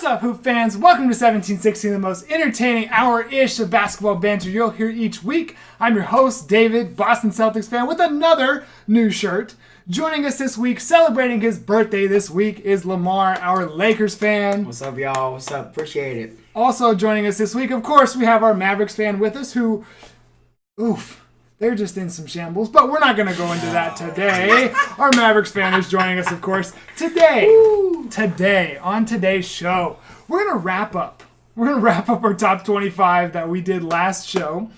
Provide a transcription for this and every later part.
up, Hoop fans? Welcome to 1716, the most entertaining hour-ish of basketball banter you'll hear each week. I'm your host, David, Boston Celtics fan, with another new shirt. Joining us this week, celebrating his birthday this week, is Lamar, our Lakers fan. What's up, y'all? What's up? Appreciate it. Also joining us this week, of course, we have our Mavericks fan with us who, they're just in some shambles, but we're not going to go into that today. Our Mavericks fan is joining us, of course, today. Today, on today's show, we're going to wrap up. We're going to wrap up our top 25 that we did last show,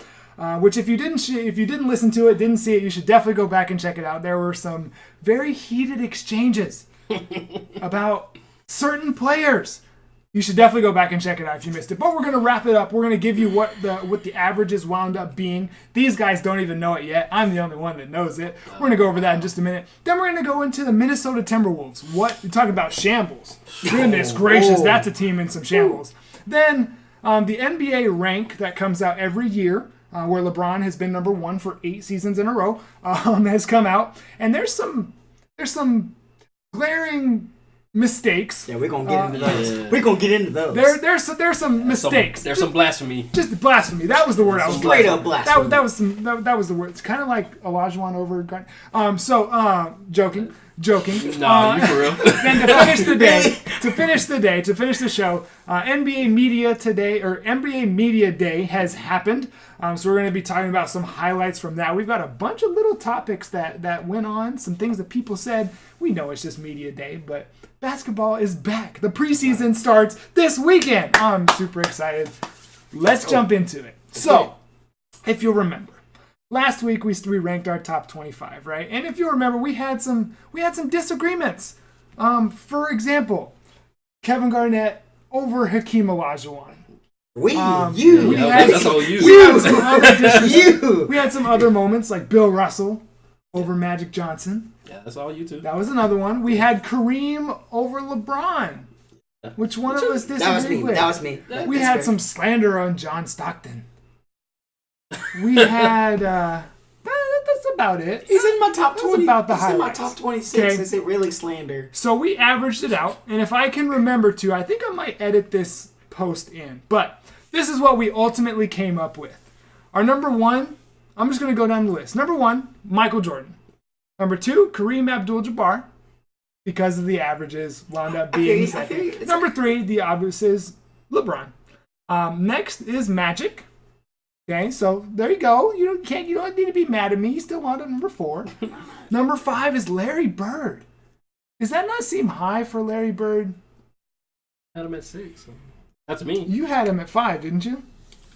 which if you didn't listen to it, didn't see it, you should definitely go back and check it out. There were some very heated exchanges about certain players. You should definitely go back and check it out if you missed it. But we're going to wrap it up. We're going to give you what the averages wound up being. These guys don't even know it yet. I'm the only one that knows it. We're going to go over that in just a minute. Then we're going to go into the Minnesota Timberwolves. What? You're talking about shambles. Goodness gracious, that's a team in some shambles. Then the NBA rank that comes out every year, where LeBron has been number one for 8 seasons in a row, has come out. And there's some glaring mistakes. Yeah, we're gonna get into those. Yeah. We're gonna get into those. There's some mistakes. There's some blasphemy. Just blasphemy. That was the word I was straight up blasphemy. That was the word. It's kind of like Olajuwon over. Joking. No, you for real. Then to finish the show, NBA Media Day has happened. So we're going to be talking about some highlights from that. We've got a bunch of little topics that went on, some things that people said. We know it's just Media Day, but basketball is back. The preseason starts this weekend. I'm super excited. Let's jump into it. So, if you'll remember, last week we ranked our top 25, right? And if you remember, we had some disagreements. For example, Kevin Garnett over Hakeem Olajuwon. We had some other moments like Bill Russell over Magic Johnson. Yeah, that's all you two. That was another one. We had Kareem over LeBron. Which one of us disagreed with? That was me. We had some slander on John Stockton. We had that's about it. He's in my top 20. That's about the He's highlights. in my top 26. Is it really slander? So we averaged it out, and if I can remember to, I think I might edit this post in. But this is what we ultimately came up with. Our number one, I'm just going to go down the list. Number one, Michael Jordan. Number two, Kareem Abdul-Jabbar, because of the averages, wound up being second. Number three, the obvious is LeBron. Next is Magic. Okay, so there you go. You don't need to be mad at me. You still wound up number 4. Number 5 is Larry Bird. Does that not seem high for Larry Bird? I had him at 6. That's me. You had him at 5, didn't you?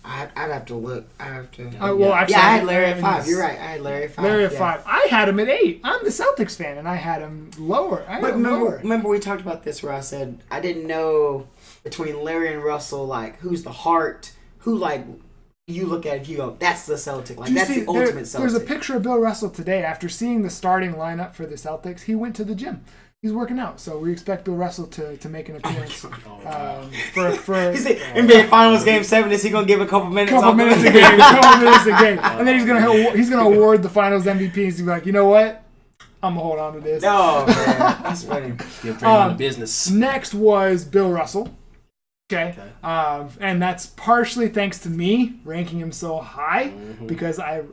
I'd have to look. I have to. Actually, I had Larry at 5. You're right. I had Larry at 5. Larry at 5. I had him at 8. I'm the Celtics fan, and I had him lower. Remember we talked about this where I said I didn't know between Larry and Russell, like, who's the heart, who, like, you look at it, you go, that's the Celtic. Like, that's the ultimate Celtic. There's a picture of Bill Russell today. After seeing the starting lineup for the Celtics, he went to the gym. He's working out, so we expect Bill Russell to make an appearance. For He's NBA Finals Game 7. Is he gonna give a couple minutes? Couple minutes a game, and then he's gonna award the Finals MVP. He's gonna be like, you know what? I'm gonna hold on to this. No, man, that's funny. Give Draymond the business. Next was Bill Russell. Okay. And that's partially thanks to me ranking him so high because I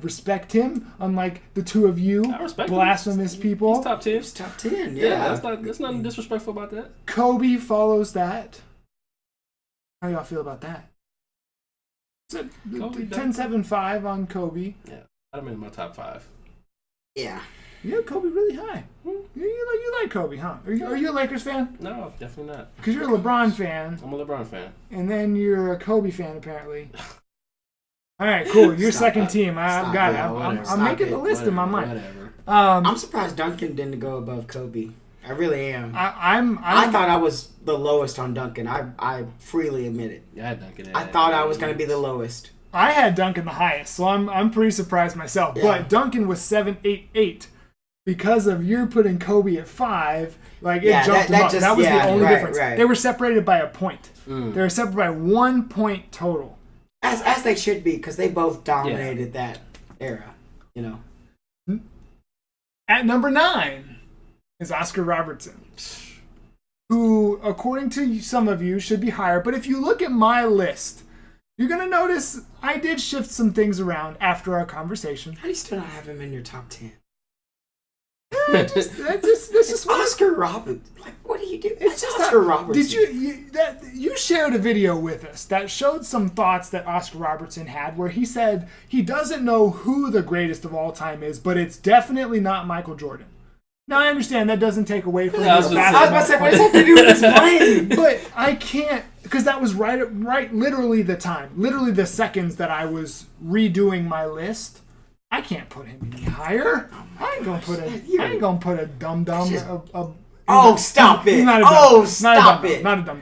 respect him, unlike the two of you blasphemous people. He's top 10. He's top 10. Yeah, there's nothing disrespectful about that. Kobe follows that. How do y'all feel about that? 10-7-5 on Kobe. Yeah, I'm in my top 5. Yeah. Yeah, Kobe really high. You like Kobe, huh? Are you a Lakers fan? No, definitely not. Because you're a LeBron fan. I'm a LeBron fan. And then you're a Kobe fan, apparently. All right, cool. Your second team. I've got it. I'm making the list in my mind. Whatever. I'm surprised Duncan didn't go above Kobe. I really am. I thought I was the lowest on Duncan. I freely admit it. Yeah, I had Duncan. I thought I was going to be the lowest. I had Duncan the highest, so I'm pretty surprised myself. Yeah. But Duncan was 7-8-8. Because of you putting Kobe at 5, like it jumped him up. That was the only difference. Right. They were separated by a point. They were separated by 1 point total. As they should be, because they both dominated that era. You know. At number 9 is Oscar Robertson. who, according to some of you, should be higher. But if you look at my list, you're going to notice I did shift some things around after our conversation. How do you still not have him in your top 10? This is Oscar Robertson. Like, what do you do? It's just Oscar Robertson. Did you shared a video with us that showed some thoughts that Oscar Robertson had, where he said he doesn't know who the greatest of all time is, but it's definitely not Michael Jordan. Now I understand that doesn't take away from I your was about basketball to say, what does that have to do with his playing? But I can't, because that was right, literally the seconds that I was redoing my list. I can't put him any higher. I ain't gonna put a dum dum. Stop it! Stop it! Not a dum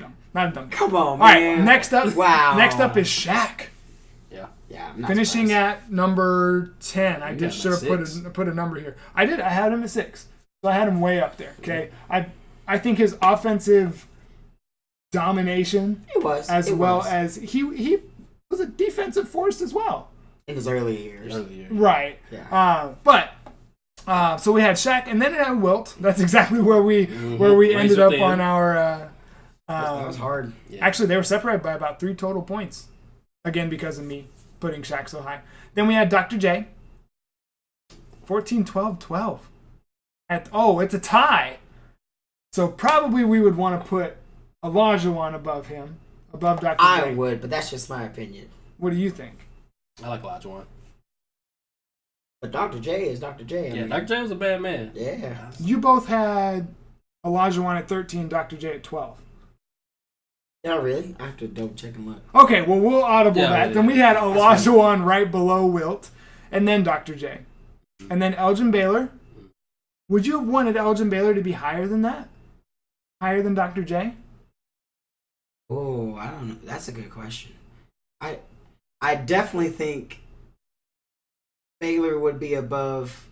dum. Come on, man. All right, next up. Wow. Next up is Shaq. Yeah. I'm not Finishing surprised. at number 10. I You just got should him have at put a number here. I did. I had him at 6. So I had him way up there. Okay. I think his offensive domination, as as he was a defensive force as well. In his early years. Right. Yeah. So we had Shaq, and then it had Wilt. That's exactly where we ended up on our. That was hard. Yeah. Actually, they were separated by about 3 total points. Again, because of me putting Shaq so high. Then we had Dr. J. 14, 12, 12. It's a tie. So probably we would want to put Olajuwon above him, above Dr. J. I would, but that's just my opinion. What do you think? I like Olajuwon. But Dr. J is Dr. J. Yeah, Dr. J was a bad man. Yeah. You both had Olajuwon at 13, Dr. J at 12. No, really? I have to double check and look. Okay, well, we'll audible that. Yeah. Then we had Olajuwon right below Wilt, and then Dr. J. And then Elgin Baylor. Would you have wanted Elgin Baylor to be higher than that? Higher than Dr. J? Oh, I don't know. That's a good question. I definitely think Baylor would be above,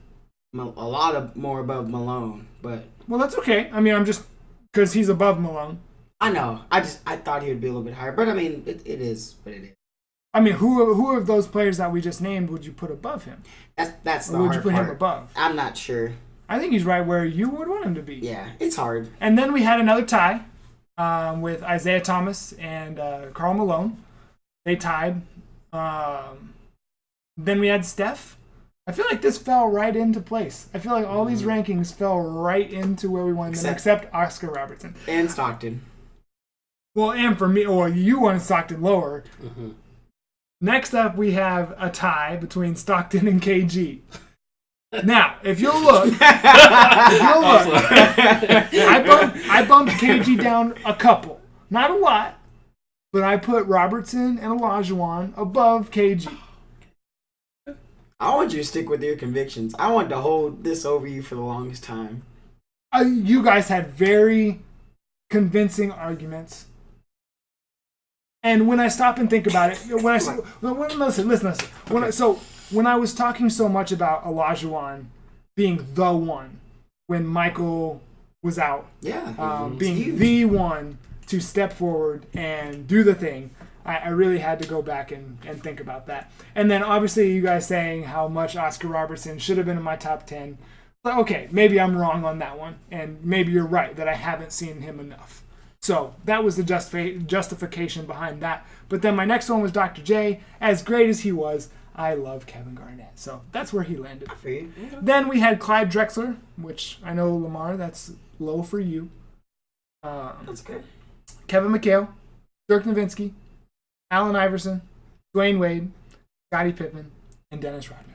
a lot more above Malone, but... Well, that's okay. I mean, I'm just... Because he's above Malone. I know. I thought he would be a little bit higher, but I mean, it is what it is. I mean, who of those players that we just named would you put above him? That's the Or would hard you put part. him above? I'm not sure. I think he's right where you would want him to be. Yeah, it's hard. And then we had another tie with Isaiah Thomas and Karl Malone. They tied. Then we had Steph. I feel like this fell right into place. I feel like all these rankings fell right into where we wanted them, except Oscar Robertson. And Stockton. Well, and for me, you wanted Stockton lower. Mm-hmm. Next up, we have a tie between Stockton and KG. Now, if you'll look, I bumped KG down a couple. Not a lot, but I put Robertson and Olajuwon above KG. I want you to stick with your convictions. I want to hold this over you for the longest time. You guys had very convincing arguments. And when I stop and think about it, listen. When I was talking so much about Olajuwon being the one when Michael was out, being huge. the one to step forward and do the thing, I really had to go back and think about that. And then obviously you guys saying how much Oscar Robertson should have been in my top 10. But okay, maybe I'm wrong on that one. And maybe you're right that I haven't seen him enough. So that was the justification behind that. But then my next one was Dr. J. As great as he was, I love Kevin Garnett. So that's where he landed. For you. Then we had Clyde Drexler, which I know, Lamar, that's low for you. That's good. Kevin McHale, Dirk Nowitzki, Allen Iverson, Dwayne Wade, Scottie Pippen, and Dennis Rodman.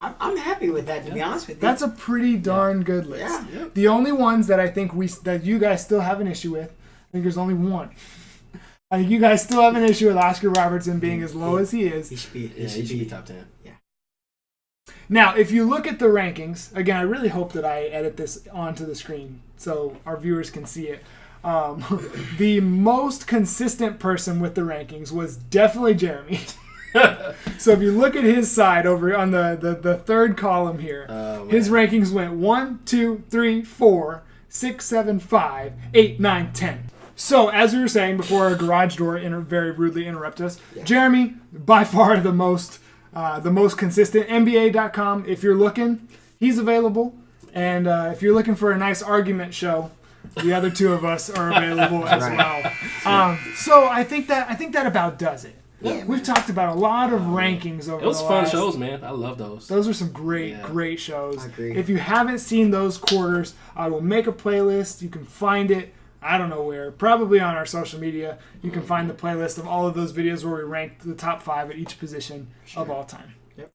I'm happy with that, to be honest with you. That's a pretty darn good list. Yeah. The only ones that I think that you guys still have an issue with, I think there's only one. I think you guys still have an issue with Oscar Robertson being as low as he is. He should be top 10. Yeah. Now, if you look at the rankings, again, I really hope that I edit this onto the screen so our viewers can see it. The most consistent person with the rankings was definitely Jeremy. So if you look at his side over on the third column here, his rankings went 1, 2, 3, 4, 6, 7, 5, 8, 9, 10. So as we were saying before our garage door very rudely interrupted us, Jeremy, by far the most consistent. NBA.com, if you're looking, he's available. And if you're looking for a nice argument show, The other two of us are available as Right. well. So I think that about does it. Yeah, We've talked about a lot of rankings over It was the fun last. shows, man. I love those. Those are some great, Yeah. great shows. I agree. If you haven't seen those quarters, I will make a playlist. You can find it, I don't know where, probably on our social media. You can find the playlist of all of those videos where we ranked the top 5 at each position of all time. Yep.